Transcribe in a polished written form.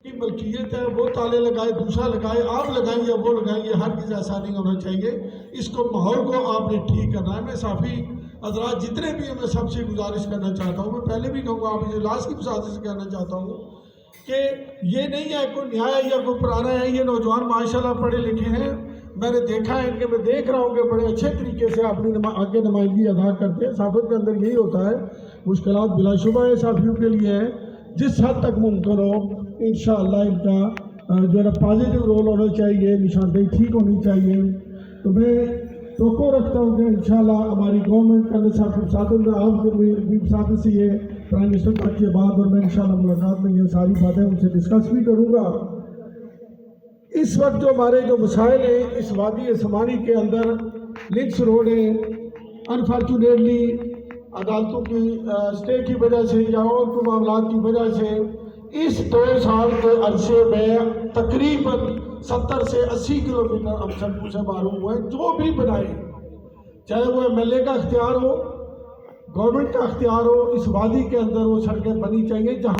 کی ملکیت ہے وہ تالے لگائے دوسرا لگائے آپ لگائیں یا وہ لگائیں یہ ہر چیز ایسا نہیں ہونا چاہیے. اس کو ماحول کو آپ نے ٹھیک کرنا ہے. میں صافی حضرات جتنے بھی ہیں میں سب سے گزارش کرنا چاہتا ہوں. میں پہلے بھی کہوں گا آپ اس اجلاس کی وساطت سے کہنا چاہتا ہوں کہ یہ نہیں ہے کوئی نیا یا کوئی پرانا ہے. یہ نوجوان ماشاءاللہ پڑھے لکھے ہیں. میں نے دیکھا ہے ان کے میں دیکھ رہا ہوں کہ بڑے اچھے طریقے سے اپنی آگے نمائندگی ادا کرتے ہیں. صحافت کے اندر یہی ہوتا ہے. مشکلات بلا شبہ ہے صحافیوں کے لیے ہیں. جس حد تک ممکن ہو انشاءاللہ ان کا جو ہے پازیٹیو رول ہونا چاہیے, نشاندہی ٹھیک ہونی چاہیے. تو میں توقع رکھتا ہوں کہ انشاءاللہ ہماری گورنمنٹ کرنے صاحب کی وساطت میں آپ کی وساطت سے یہ پرائم منسٹر تک کے بعد اور میں انشاءاللہ ملاقات میں یہ ساری باتیں ان سے ڈسکس بھی کروں گا. اس وقت جو ہمارے جو مسائل ہیں اس وادی سمانی کے اندر لنکس روڈ ہیں, انفارچونیٹلی عدالتوں کی اسٹے کی وجہ سے یا اور کوئی معاملات کی وجہ سے اس 2 سال کے عرصے میں تقریباً 70 سے 80 کلومیٹر ہم سڑکوں سے معروم ہوئے. جو بھی بنائے چاہے وہ MLA کا اختیار ہو, گورنمنٹ کا اختیار ہو, اس وادی کے اندر وہ سڑکیں بنی چاہیے. جہاں